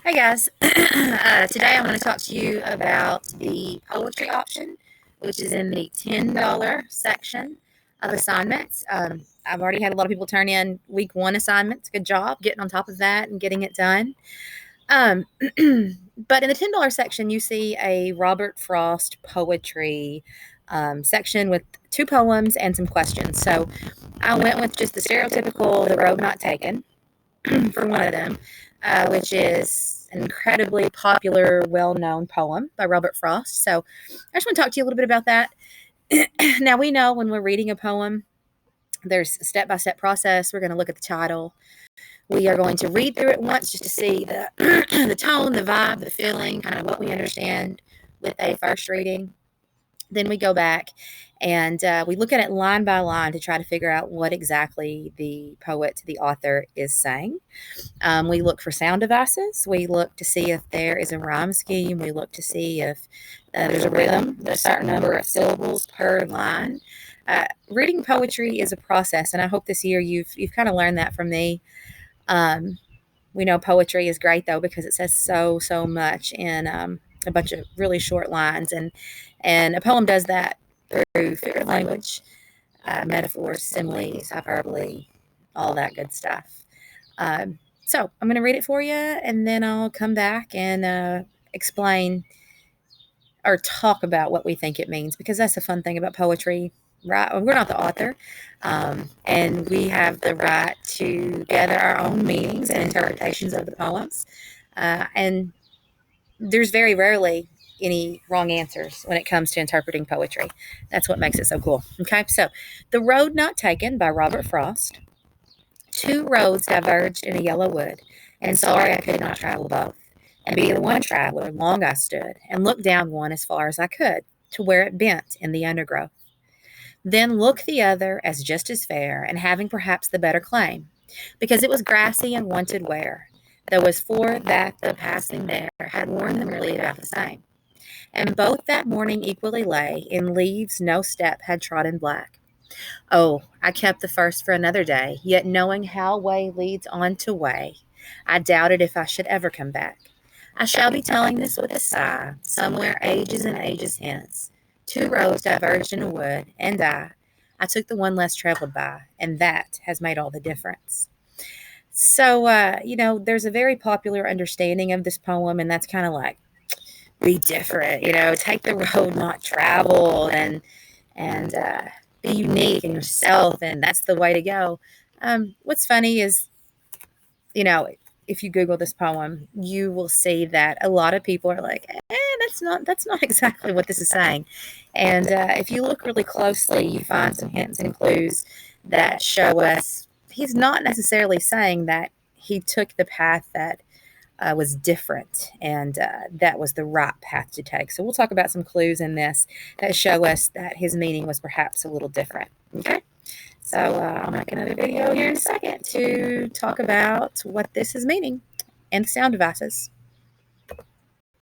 Hey guys, today I want to talk to you about the poetry option, which is in the $10 section of assignments. I've already had a lot of people turn in week one assignments. Good job getting on top of that and getting it done. Um, but in the $10 section, you see a Robert Frost poetry section with two poems and some questions. So I went with just the stereotypical The Road Not Taken for one of them, which is an incredibly popular, well known poem by Robert Frost. So I just want to talk to you a little bit about that. Now, we know when we're reading a poem, there's a step by step process. We're going to look at the title. We are going to read through it once just to see the, the tone, the vibe, the feeling, kind of what we understand with a first reading. Then we go back and we look at it line by line to try to figure out what exactly the poet, the author, is saying. We look for sound devices. We look to see if there is a rhyme scheme. We look to see if there's a rhythm, a certain number of syllables per line. Reading poetry is a process, and I hope this year you've kind of learned that from me. Um, we know poetry is great though because it says so much in a bunch of really short lines, and a poem does that through figurative language, metaphors, similes, hyperbole, all that good stuff. So I'm going to read it for you, and then I'll come back and explain or talk about what we think it means, because that's the fun thing about poetry, right? We're not the author, and we have the right to gather our own meanings and interpretations of the poems. And there's very rarely any wrong answers when it comes to interpreting poetry. That's what makes it so cool. Okay, so The Road Not Taken by Robert Frost. Two roads diverged in a yellow wood, and sorry I could not travel both. And be the one traveler, long I stood, and looked down one as far as I could, to where it bent in the undergrowth. Then look the other as just as fair, and having perhaps the better claim, because it was grassy and wanted wear, though as for that the passing there had worn them really about the same. And both that morning equally lay in leaves no step had trodden black. Oh, I kept the first for another day, yet knowing how way leads on to way, I doubted if I should ever come back. I shall be telling this with a sigh, somewhere ages and ages hence. Two roads diverged in a wood, and I took the one less traveled by, and that has made all the difference. So, there's a very popular understanding of this poem, and that's kind of like, be different, take the road not traveled, and be unique in yourself, and that's the way to go. What's funny is, you know, if you Google this poem, you will see that a lot of people are like, that's not exactly what this is saying. And if you look really closely, you find some hints and clues that show us he's not necessarily saying that he took the path that was different, and that was the right path to take. So we'll talk about some clues in this that show us that his meaning was perhaps a little different. Okay. So I'll make another video here in a second to talk about what this is meaning and the sound devices.